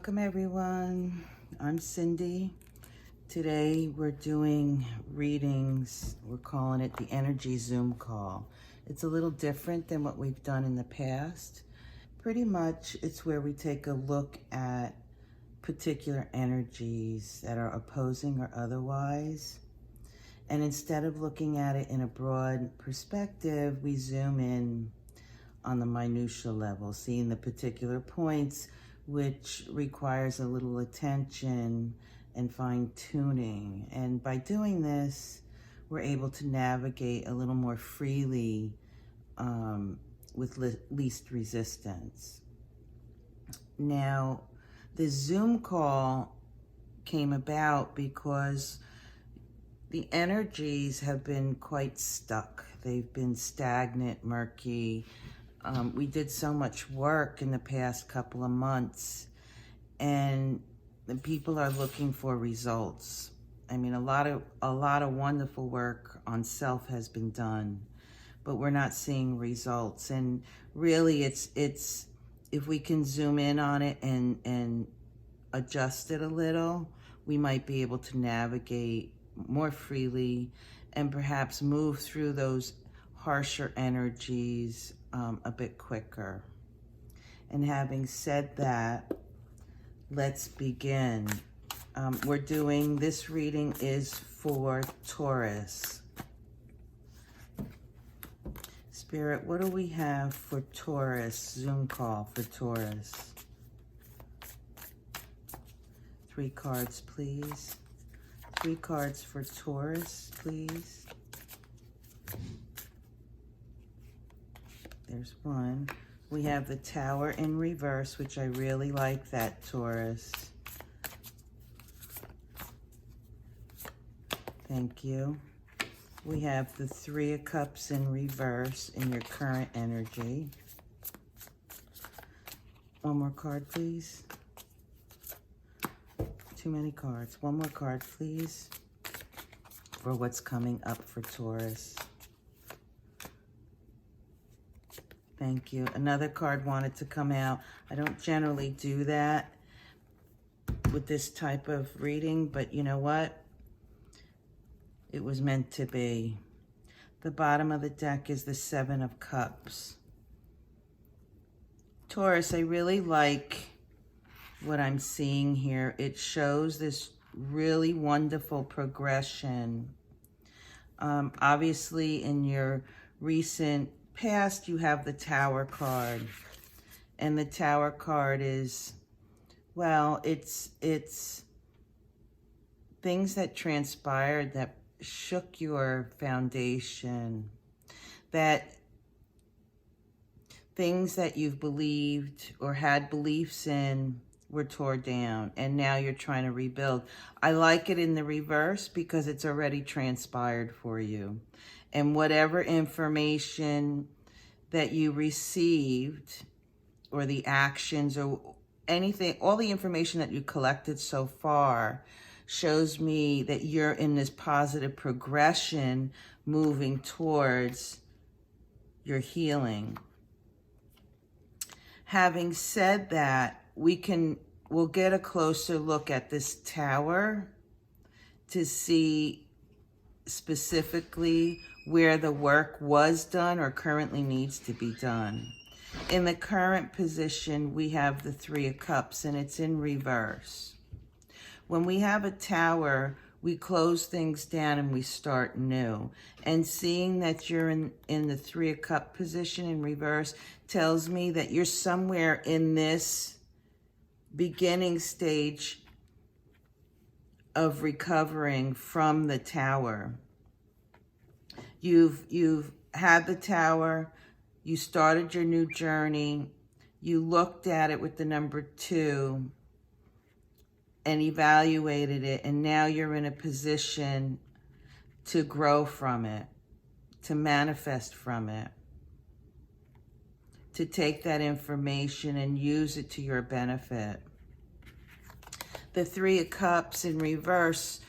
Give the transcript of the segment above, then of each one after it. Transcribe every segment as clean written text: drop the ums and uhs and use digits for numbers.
Welcome everyone, I'm Cindy. Today we're doing readings. We're calling it the Energy Zoom Call. It's a little different than what we've done in the past. Pretty much it's where we take a look at particular energies that are opposing or otherwise. And instead of looking at it in a broad perspective, we zoom in on the minutia level, seeing the particular points, which requires a little attention and fine-tuning. And by doing this, we're able to navigate a little more freely with least resistance. Now, the Zoom call came about because the energies have been quite stuck. They've been stagnant, murky. We did so much work in the past couple of months, and the people are looking for results. I mean, a lot of wonderful work on self has been done, but we're not seeing results. And really, it's if we can zoom in on it and adjust it a little, we might be able to navigate more freely and perhaps move through those harsher energies a bit quicker. And having said that, let's begin. We're doing, this reading is for Taurus. Spirit, what do we have for Taurus? Zoom call for Taurus. 3 cards, please. 3 cards for Taurus, please. There's 1. We have the Tower in reverse, which I really like that, Taurus. Thank you. We have the 3 of Cups in reverse in your current energy. 1 more card, please. Too many cards. 1 more card, please, for what's coming up for Taurus. Thank you. Another card wanted to come out. I don't generally do that with this type of reading, but you know what? It was meant to be. The bottom of the deck is the 7 of Cups. Taurus, I really like what I'm seeing here. It shows this really wonderful progression. Obviously, in your recent past, you have the Tower card, and the Tower card is, well, it's things that transpired that shook your foundation, that things that you've believed or had beliefs in were torn down, and now you're trying to rebuild. I like it in the reverse because it's already transpired for you. And whatever information that you received, or the actions, or anything, all the information that you collected so far shows me that you're in this positive progression moving towards your healing. Having said that, we'll get a closer look at this Tower to see specifically where the work was done or currently needs to be done. In the current position, we have the 3 of Cups, and it's in reverse. When we have a Tower, we close things down and we start new. And seeing that you're in the 3 of Cups position in reverse tells me that you're somewhere in this beginning stage of recovering from the Tower. You've had the Tower, you started your new journey, you looked at it with the number 2 and evaluated it, and now you're in a position to grow from it, to manifest from it, to take that information and use it to your benefit. The 3 of Cups in reverse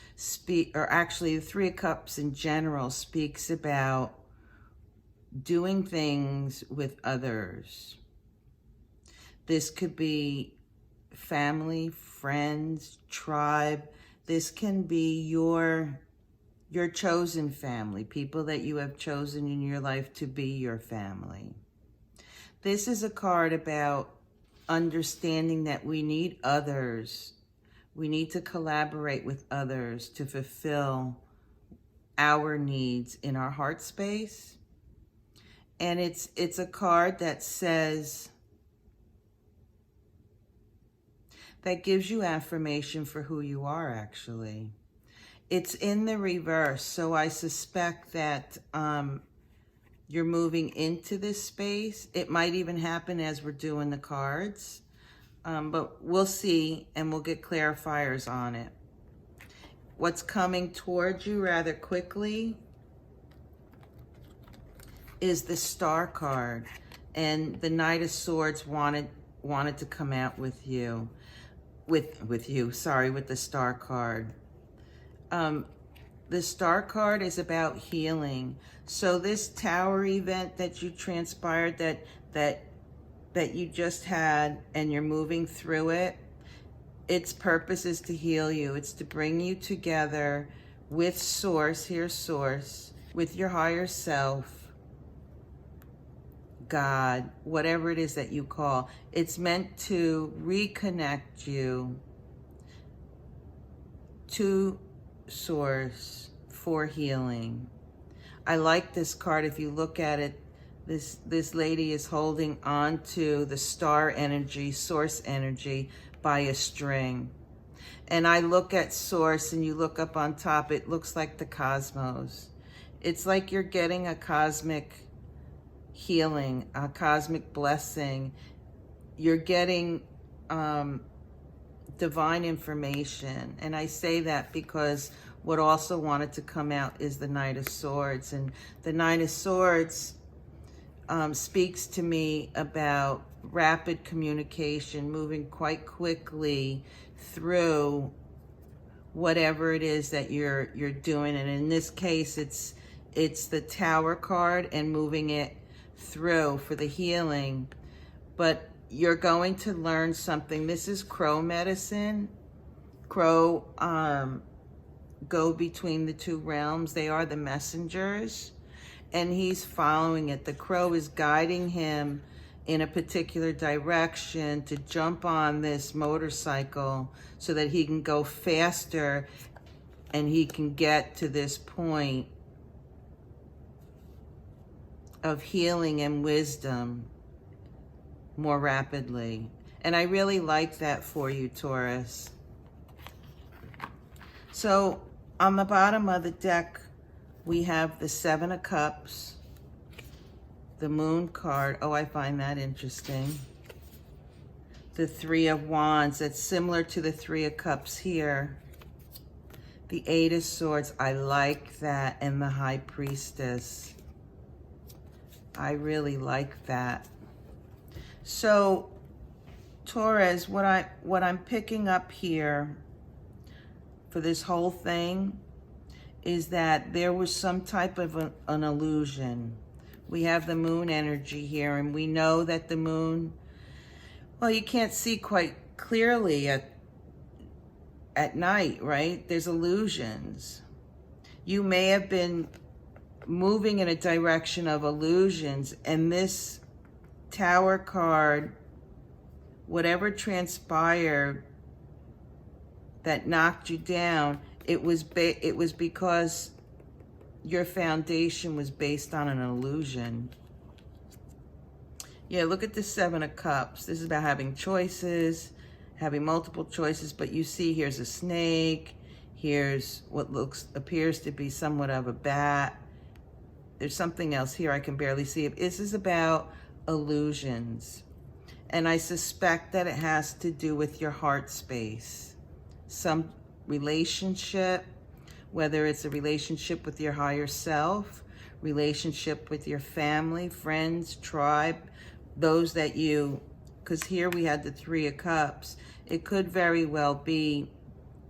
the 3 of Cups in general speaks about doing things with others. This could be family, friends, tribe. This can be your chosen family, people that you have chosen in your life to be your family. This is a card about understanding that we need others. We need to collaborate with others to fulfill our needs in our heart space. And it's a card that says, that gives you affirmation for who you are, actually. It's in the reverse, so I suspect that you're moving into this space. It might even happen as we're doing the cards, but we'll see, and we'll get clarifiers on it. What's coming towards you rather quickly is the Star card, and the Knight of Swords wanted to come out with you, with the Star card. The Star card is about healing. So this Tower event that you transpired, that you just had, and you're moving through it, its purpose is to heal you. It's to bring you together with Source, here's Source, with your higher self, God, whatever it is that you call. It's meant to reconnect you to Source for healing. I like this card. If you look at it, this lady is holding on to the star energy, Source energy, by a string. And I look at Source, and you look up on top, it looks like the cosmos. It's like you're getting a cosmic healing, a cosmic blessing. You're getting divine information. And I say that because what also wanted to come out is the Knight of Swords. And the Knight of Swords speaks to me about rapid communication, moving quite quickly through whatever it is that you're doing. And in this case, it's the Tower card, and moving it through for the healing. But you're going to learn something. This is crow medicine. Crow go between the two realms. They are the messengers, and he's following it. The crow is guiding him in a particular direction to jump on this motorcycle so that he can go faster and he can get to this point of healing and wisdom more rapidly. And I really like that for you, Taurus. So on the bottom of the deck, we have the Seven of Cups, the Moon card. Oh, I find that interesting. The Three of Wands, that's similar to the Three of Cups here. The Eight of Swords, I like that. And the High Priestess. I really like that. So, Taurus, what I'm picking up here for this whole thing is that there was some type of an illusion. We have the moon energy here, and we know that the moon, well, you can't see quite clearly at night, right? There's illusions. You may have been moving in a direction of illusions, and this Tower card, whatever transpired that knocked you down, it was because your foundation was based on an illusion. Yeah, look at the Seven of Cups. This is about having choices, having multiple choices, but you see here's a snake, here's what appears to be somewhat of a bat. There's something else here I can barely see. This is about illusions. And I suspect that it has to do with your heart space. Some relationship, whether it's a relationship with your higher self, relationship with your family, friends, tribe, those that you, because here we had the Three of Cups. It could very well be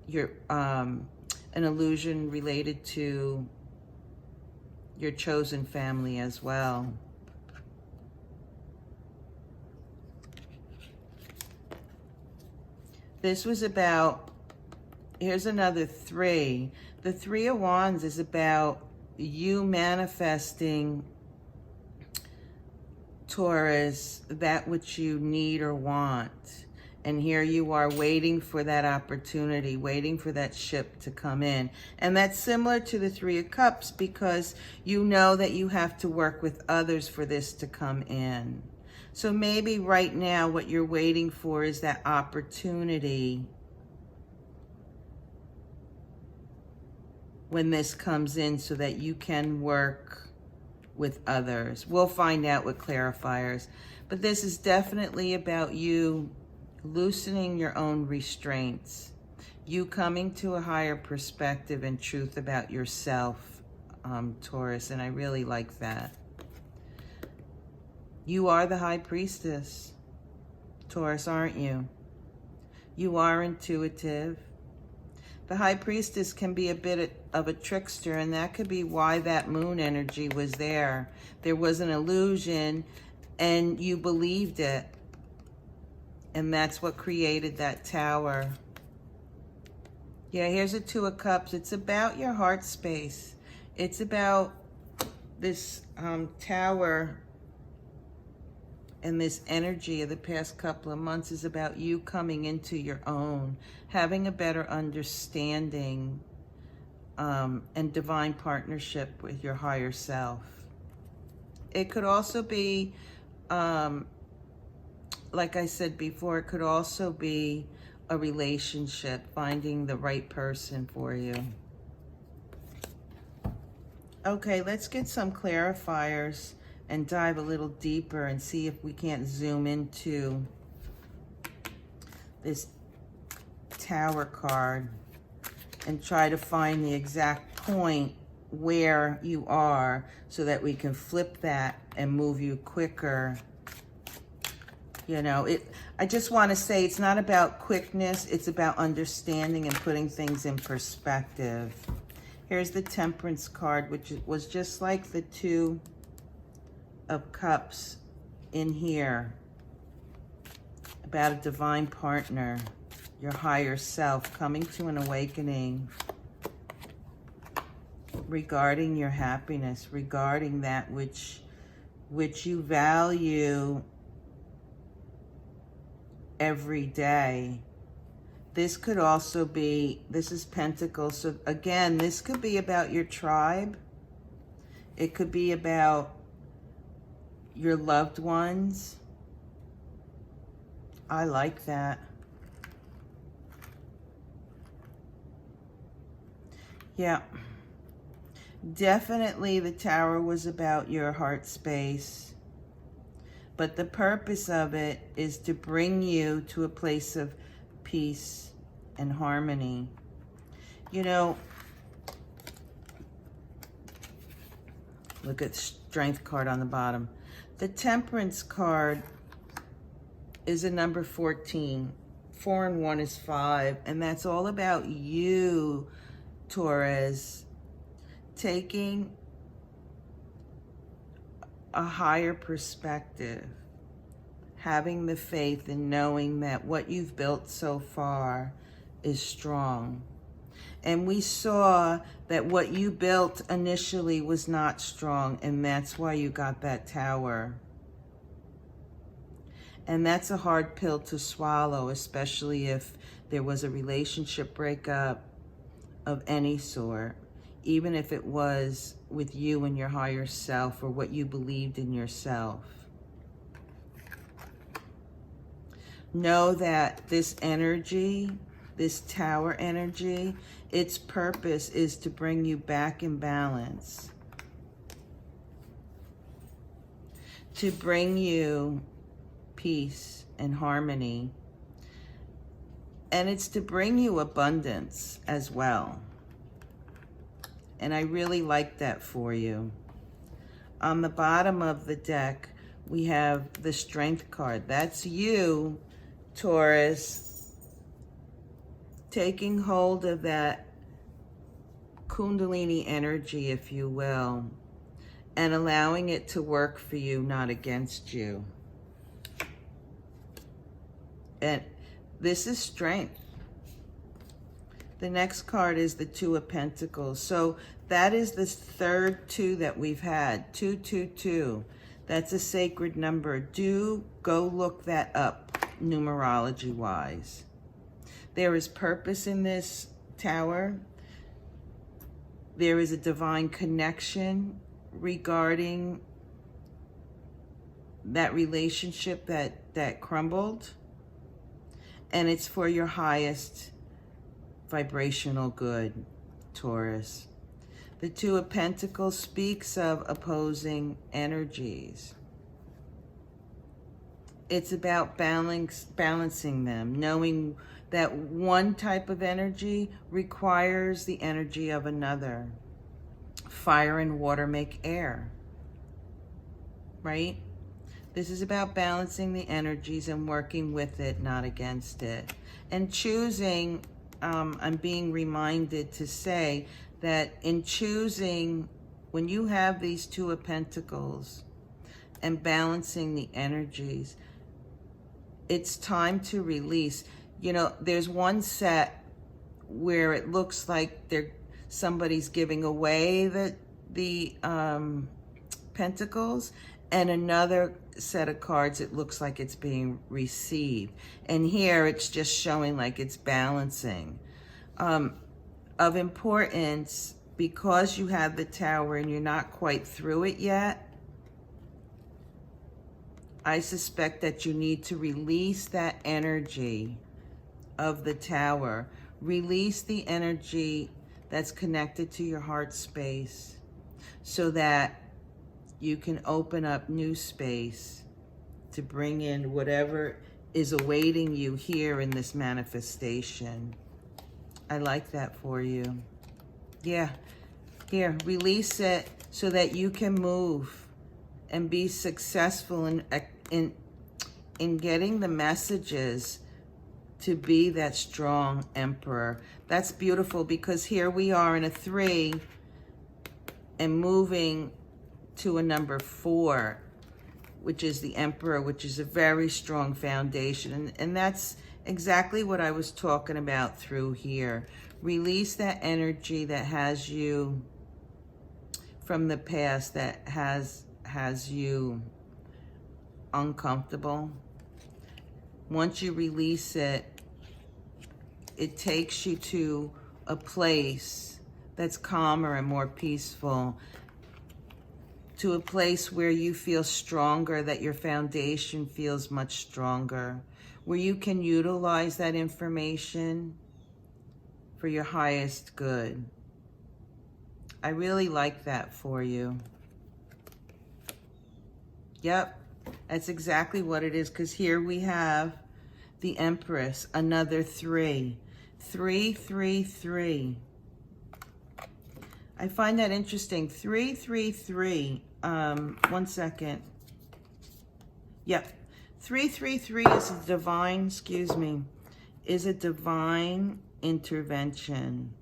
your an illusion related to your chosen family as well. This was about, here's another 3. The 3 of Wands is about you manifesting, Taurus, that which you need or want. And here you are waiting for that opportunity, waiting for that ship to come in. And that's similar to the 3 of Cups, because you know that you have to work with others for this to come in. So maybe right now what you're waiting for is that opportunity when this comes in so that you can work with others. We'll find out with clarifiers. But this is definitely about you loosening your own restraints, you coming to a higher perspective and truth about yourself, Taurus, and I really like that. You are the High Priestess, Taurus, aren't you? You are intuitive. The High Priestess can be a bit of a trickster, and that could be why that moon energy was there. There was an illusion, and you believed it. And that's what created that tower. Yeah, here's a 2 of Cups. It's about your heart space. It's about this tower, and this energy of the past couple of months is about you coming into your own, having a better understanding and divine partnership with your higher self. It could also be, like I said before, it could also be a relationship, finding the right person for you. Okay, let's get some clarifiers and dive a little deeper and see if we can't zoom into this Tower card and try to find the exact point where you are so that we can flip that and move you quicker. You know, I just want to say it's not about quickness, it's about understanding and putting things in perspective. Here's the Temperance card, which was just like the 2 of Cups in here, about a divine partner, your higher self coming to an awakening regarding your happiness, regarding that which you value every day. This could also be, this is Pentacles, so again, this could be about your tribe. It could be about your loved ones. I like that. Yeah. Definitely the Tower was about your heart space. But the purpose of it is to bring you to a place of peace and harmony. You know, look at the Strength card on the bottom. The Temperance card is a number 14. 4 and 1 is 5. And that's all about you, Taurus, taking a higher perspective, having the faith and knowing that what you've built so far is strong. And we saw that what you built initially was not strong, and that's why you got that Tower. And that's a hard pill to swallow, especially if there was a relationship breakup of any sort, even if it was with you and your higher self or what you believed in yourself. Know that this energy, this Tower energy, its purpose is to bring you back in balance, to bring you peace and harmony, and it's to bring you abundance as well. And I really like that for you. On the bottom of the deck, we have the Strength card. That's you, Taurus, taking hold of that Kundalini energy, if you will, and allowing it to work for you, not against you. And this is strength. The next card is the Two of Pentacles. So that is the third two that we've had. 222. That's a sacred number. Do go look that up numerology wise. There is purpose in this tower. There is a divine connection regarding that relationship that crumbled. And it's for your highest vibrational good, Taurus. The Two of Pentacles speaks of opposing energies. It's about balancing them, knowing that one type of energy requires the energy of another. Fire and water make air, right? This is about balancing the energies and working with it, not against it. And choosing, I'm being reminded to say that in choosing, when you have these Two of Pentacles and balancing the energies, it's time to release. You know, there's one set where it looks like somebody's giving away the pentacles, and another set of cards, it looks like it's being received. And here it's just showing like it's balancing. Of importance, because you have the Tower and you're not quite through it yet, I suspect that you need to release that energy of the Tower. Release the energy that's connected to your heart space so that you can open up new space to bring in whatever is awaiting you here in this manifestation. I like that for you. Yeah, here, release it so that you can move and be successful in getting the messages to be that strong emperor. That's beautiful, because here we are in a 3 and moving to a number 4, which is the Emperor, which is a very strong foundation. And that's exactly what I was talking about through here. Release that energy that has you from the past, that has you uncomfortable. Once you release it, it takes you to a place that's calmer and more peaceful, to a place where you feel stronger, that your foundation feels much stronger, where you can utilize that information for your highest good. I really like that for you. Yep, that's exactly what it is, because here we have the Empress, another 3. 3, 3, 3. I find that interesting. 3, 3, 3. 1 second. Yep. 3, 3, 3 is a divine, is a divine intervention.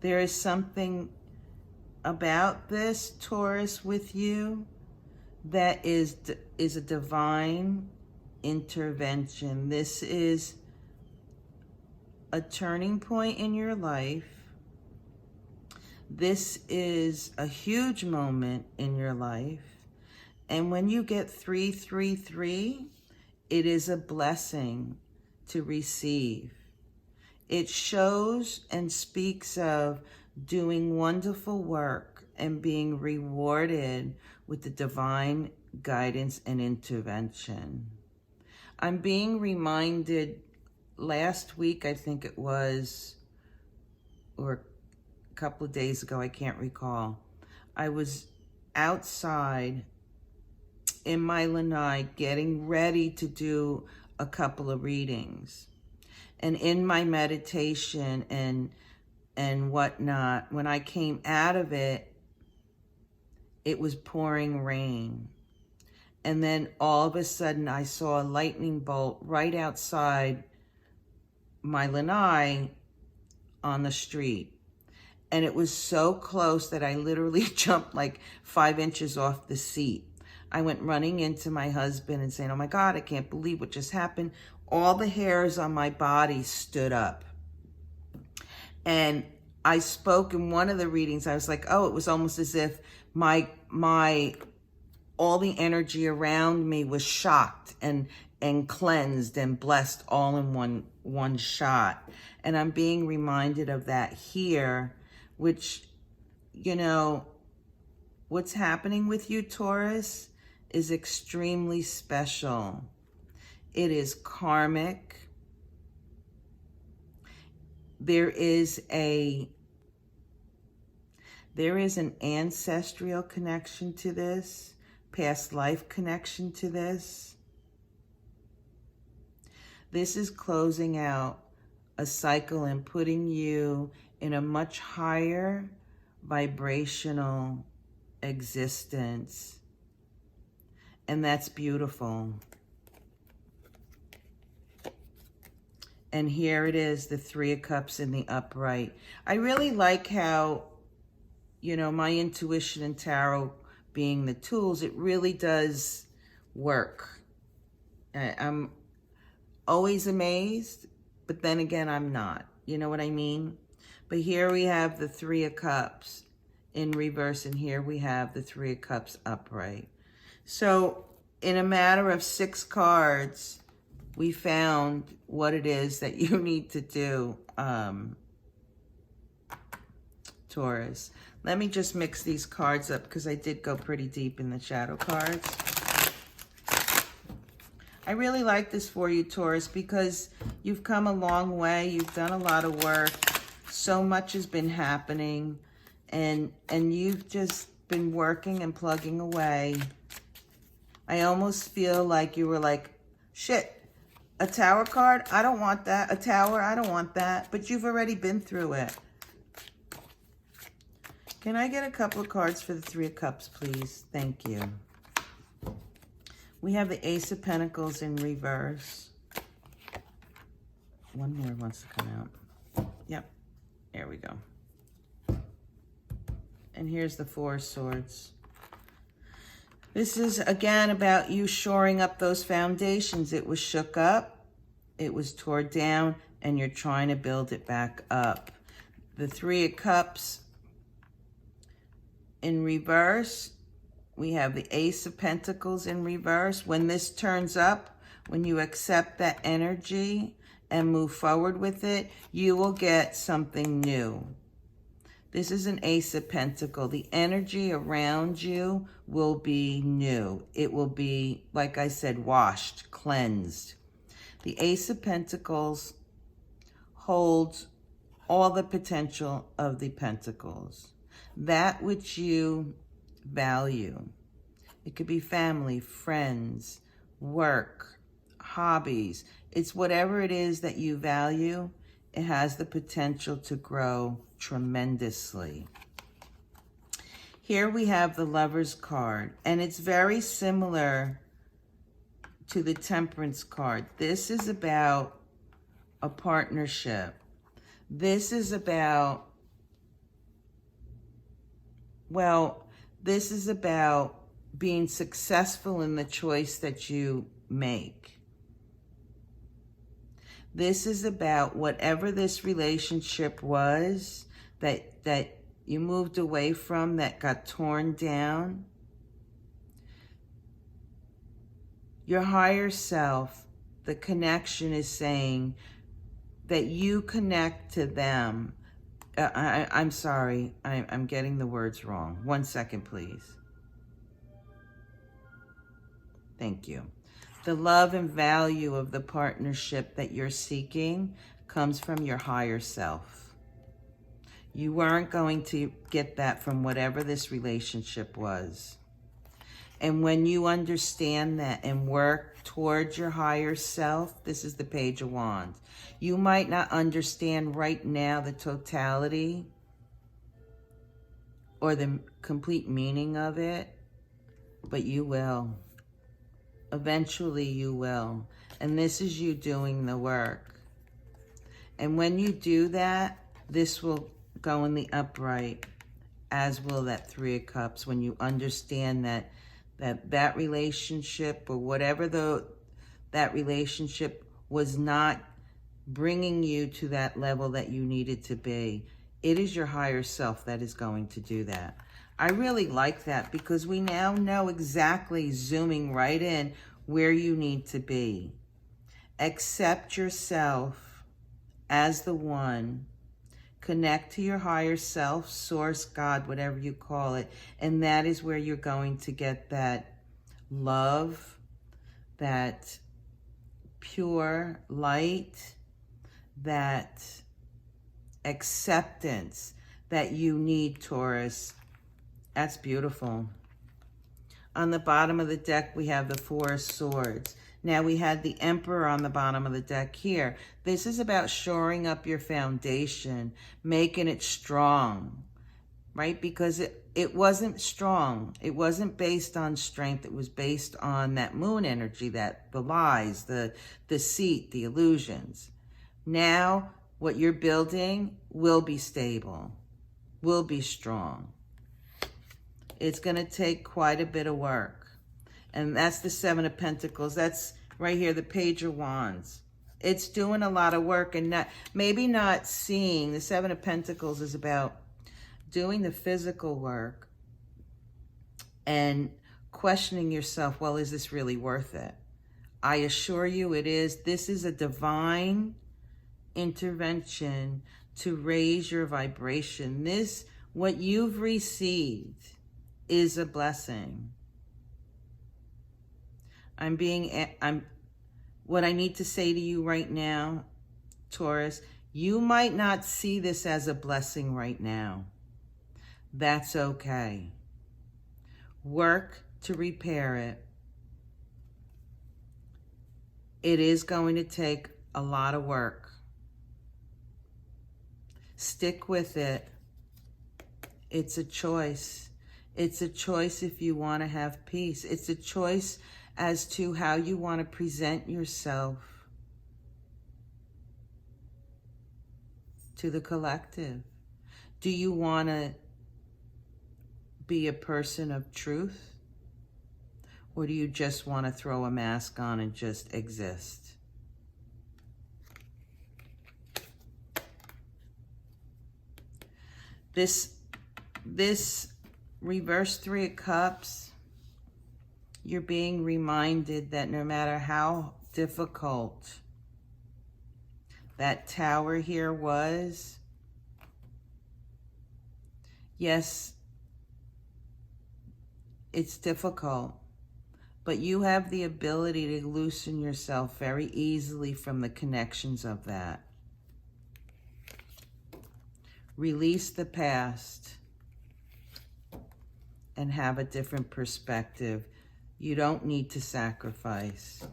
There is something about this, Taurus, with you that is a divine intervention. This is a turning point in your life. This is a huge moment in your life. And when you get 3, 3, 3, it is a blessing to receive. It shows and speaks of doing wonderful work and being rewarded with the divine guidance and intervention. I'm being reminded, last week, I think it was, or a couple of days ago, I can't recall, I was outside in my lanai getting ready to do a couple of readings. And in my meditation and whatnot, when I came out of it, it was pouring rain. And then all of a sudden I saw a lightning bolt right outside my lanai on the street. And it was so close that I literally jumped like 5 inches off the seat. I went running into my husband and saying, oh my God, I can't believe what just happened. All the hairs on my body stood up. And I spoke in one of the readings, I was like, oh, it was almost as if all the energy around me was shocked and cleansed and blessed all in one shot. And I'm being reminded of that here, which, you know, what's happening with you, Taurus, is extremely special. It is karmic. There is an ancestral connection to this, past life connection to this. This is closing out a cycle and putting you in a much higher vibrational existence. And that's beautiful. And here it is, the Three of Cups in the upright. I really like how, you know, my intuition and tarot being the tools, it really does work. I'm always amazed, but then again, I'm not. You know what I mean? But here we have the Three of Cups in reverse, and here we have the Three of Cups upright. So in a matter of 6 cards, we found what it is that you need to do, Taurus. Let me just mix these cards up because I did go pretty deep in the shadow cards. I really like this for you, Taurus, because you've come a long way. You've done a lot of work. So much has been happening, and you've just been working and plugging away. I almost feel like you were like, shit, a tower card? I don't want that. A tower? I don't want that. But you've already been through it. Can I get a couple of cards for the Three of Cups, please? Thank you. We have the Ace of Pentacles in reverse. One more wants to come out. Yep. There we go. And here's the Four of Swords. This is, again, about you shoring up those foundations. It was shook up, it was torn down, and you're trying to build it back up. The Three of Cups in reverse, we have the Ace of Pentacles in reverse. When this turns up, when you accept that energy and move forward with it, you will get something new. This is an Ace of Pentacles. The energy around you will be new. It will be, like I said, washed, cleansed. The Ace of Pentacles holds all the potential of the Pentacles. That which you value. It could be family, friends, work, hobbies. It's whatever it is that you value. It has the potential to grow tremendously. Here we have the Lover's card, and it's very similar to the Temperance card. This is about a partnership. This is about, well, this is about being successful in the choice that you make. This is about whatever this relationship was that you moved away from, that got torn down. Your higher self, the connection is saying that you connect to them. I'm sorry, I'm getting the words wrong. 1 second, please. Thank you. The love and value of the partnership that you're seeking comes from your higher self. You weren't going to get that from whatever this relationship was. And when you understand that and work towards your higher self, this is the Page of Wands. You might not understand right now the totality or the complete meaning of it, but you will. Eventually you will. And this is you doing the work. And when you do that, this will go in the upright, as will that Three of Cups, when you understand that That relationship or whatever that relationship was not bringing you to that level that you needed to be. It is your higher self that is going to do that. I really like that because we now know exactly, zooming right in, where you need to be. Accept yourself as the one. Connect to your higher self, source, God, whatever you call it. And that is where you're going to get that love, that pure light, that acceptance that you need, Taurus. That's beautiful. On the bottom of the deck, we have the Four of Swords. Now we had the Emperor on the bottom of the deck here. This is about shoring up your foundation, making it strong, right? Because it wasn't strong. It wasn't based on strength. It was based on that moon energy, that the lies, the deceit, the illusions. Now what you're building will be stable, will be strong. It's going to take quite a bit of work. And that's the Seven of Pentacles. That's right here, the Page of Wands. It's doing a lot of work and maybe not seeing. The Seven of Pentacles is about doing the physical work and questioning yourself, well, is this really worth it? I assure you it is. This is a divine intervention to raise your vibration. What you've received is a blessing. What I need to say to you right now, Taurus, you might not see this as a blessing right now. That's okay. Work to repair it. It is going to take a lot of work. Stick with it. It's a choice. It's a choice if you want to have peace. It's a choice as to how you want to present yourself to the collective. Do you want to be a person of truth? Or do you just want to throw a mask on and just exist? This reverse Three of Cups, you're being reminded that no matter how difficult that Tower here was, yes, it's difficult, but you have the ability to loosen yourself very easily from the connections of that. Release the past and have a different perspective. You don't need to sacrifice.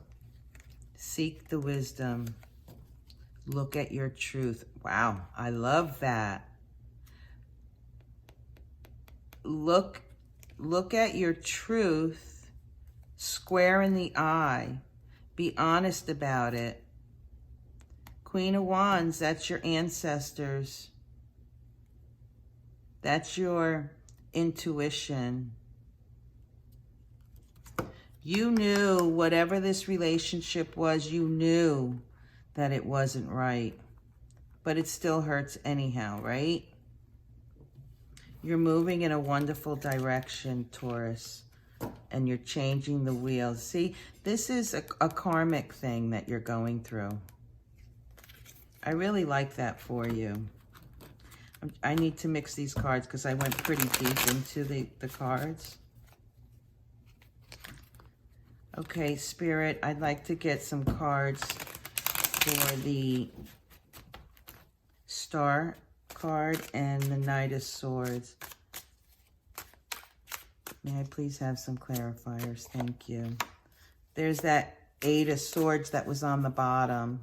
Seek the wisdom. Look at your truth. Wow, I love that. Look at your truth square in the eye. Be honest about it. Queen of Wands, that's your ancestors. That's your intuition. You knew whatever this relationship was, you knew that it wasn't right. But it still hurts anyhow, right? You're moving in a wonderful direction, Taurus. And you're changing the wheels. See, this is a karmic thing that you're going through. I really like that for you. I need to mix these cards because I went pretty deep into the cards. Okay, Spirit, I'd like to get some cards for the Star card and the Knight of Swords. May I please have some clarifiers? Thank you. There's that Eight of Swords that was on the bottom,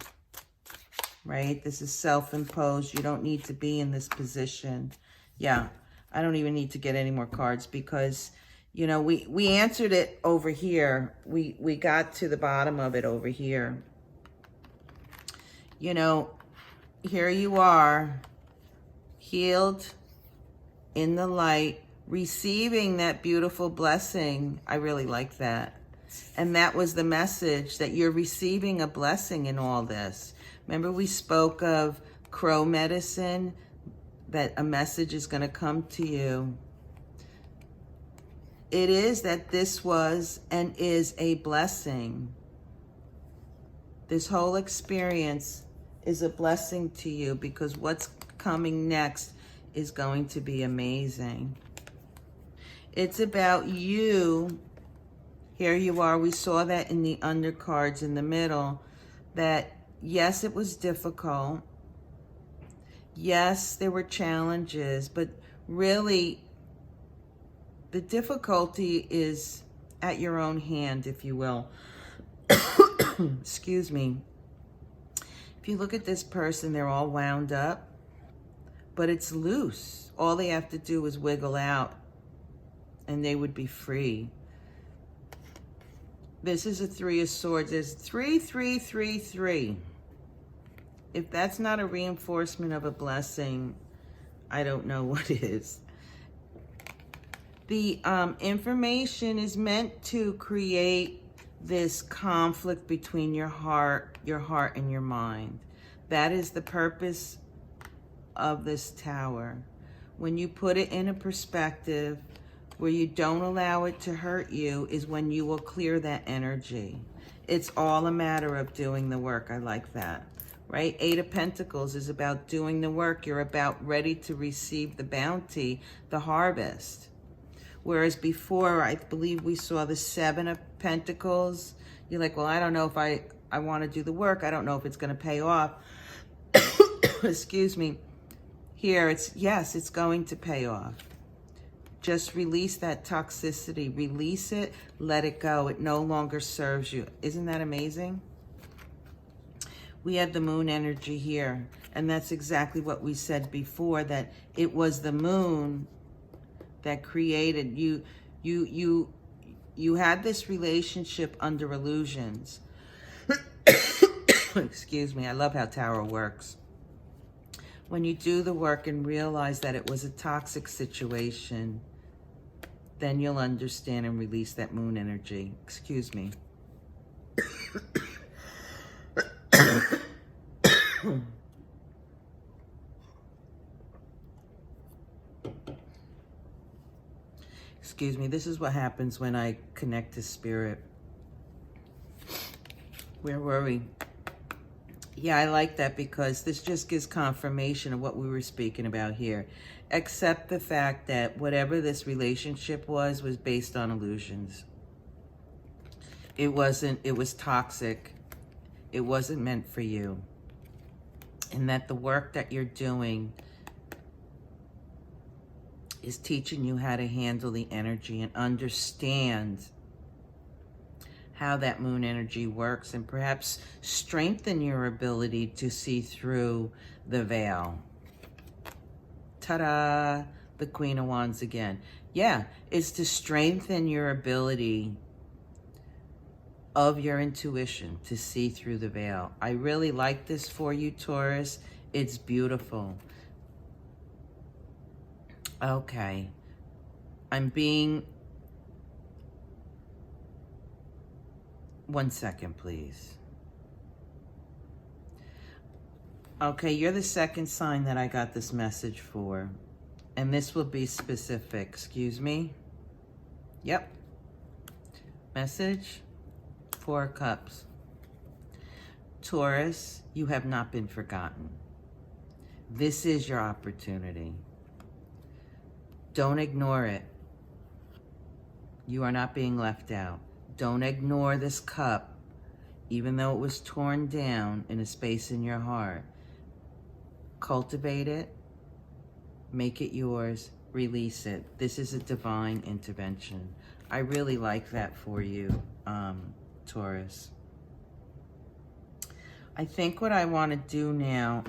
right? This is self-imposed. You don't need to be in this position. Yeah, I don't even need to get any more cards because, you know, we answered it over here. We got to the bottom of it over here. You know, here you are, healed in the light, receiving that beautiful blessing. I really like that. And that was the message, that you're receiving a blessing in all this. Remember we spoke of crow medicine, that a message is going to come to you. It is that this was and is a blessing. This whole experience is a blessing to you, because what's coming next is going to be amazing. It's about you. Here you are. We saw that in the undercards in the middle, that yes, it was difficult. Yes, there were challenges, but really the difficulty is at your own hand, if you will. Excuse me. If you look at this person, they're all wound up, but it's loose. All they have to do is wiggle out and they would be free. This is a 3 of Swords. There's 3, 3, 3, 3. If that's not a reinforcement of a blessing, I don't know what is. The information is meant to create this conflict between your heart and your mind. That is the purpose of this tower. When you put it in a perspective where you don't allow it to hurt you, is when you will clear that energy. It's all a matter of doing the work. I like that, right? 8 of Pentacles is about doing the work. You're about ready to receive the bounty, the harvest. Whereas before, I believe we saw the 7 of Pentacles. You're like, well, I don't know if I want to do the work. I don't know if it's going to pay off. Excuse me. Here, yes, it's going to pay off. Just release that toxicity. Release it. Let it go. It no longer serves you. Isn't that amazing? We had the moon energy here. And that's exactly what we said before, that it was the moon that created you. You had this relationship under illusions. Excuse me. I love how tarot works. When you do the work and realize that it was a toxic situation, then you'll understand and release that moon energy. Excuse me. Excuse me. This is what happens when I connect to spirit. Where were we? Yeah, I like that, because this just gives confirmation of what we were speaking about here. Accept the fact that whatever this relationship was based on illusions. It was toxic. It wasn't meant for you. And that the work that you're doing is teaching you how to handle the energy and understand how that moon energy works, and perhaps strengthen your ability to see through the veil. Ta-da! The Queen of Wands again. Yeah, it's to strengthen your ability of your intuition to see through the veil. I really like this for you, Taurus. It's beautiful. Okay. I'm being... 1 second, please. Okay, you're the second sign that I got this message for. And this will be specific. Excuse me. Yep. Message. 4 of Cups. Taurus, you have not been forgotten. This is your opportunity. Don't ignore it. You are not being left out. Don't ignore this cup, even though it was torn down in a space in your heart. Cultivate it, make it yours, release it. This is a divine intervention. I really like that for you, Taurus. I think what I want to do now,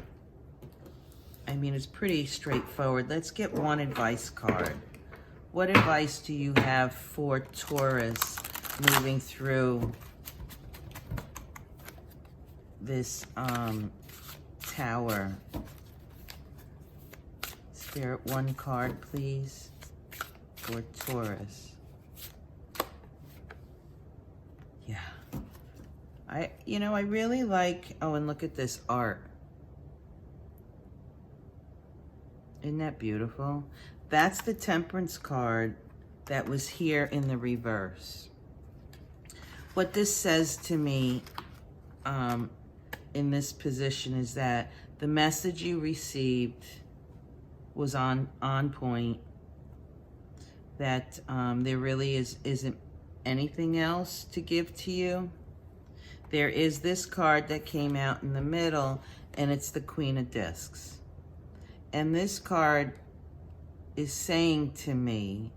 I mean, it's pretty straightforward. Let's get one advice card. What advice do you have for Taurus moving through this tower? Spirit, one card, please. for Taurus. Yeah. I really like, oh, and look at this art. Isn't that beautiful? That's the Temperance card that was here in the reverse. What this says to me in this position is that the message you received was on point, that there really isn't anything else to give to you. There is this card that came out in the middle, and it's the Queen of Discs. And this card is saying to me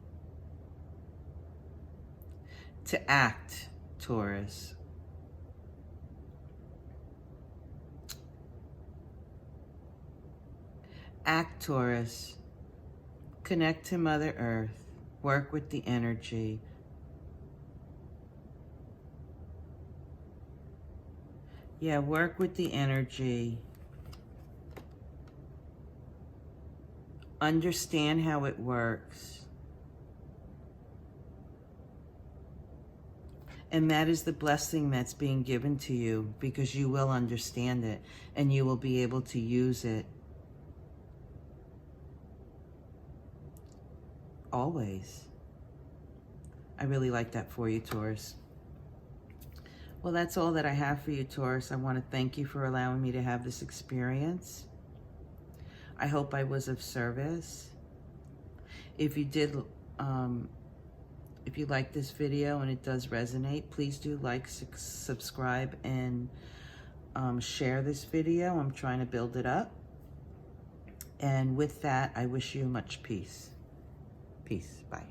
to act, Taurus. Act, Taurus. Connect to Mother Earth. Work with the energy. Yeah, work with the energy. Understand how it works. And that is the blessing that's being given to you, because you will understand it and you will be able to use it always. I really like that for you, Taurus. Well, that's all that I have for you, Taurus. I want to thank you for allowing me to have this experience. I hope I was of service. If you did, if you like this video and it does resonate, please do like, subscribe, and share this video. I'm trying to build it up. And with that, I wish you much peace. Peace. Bye.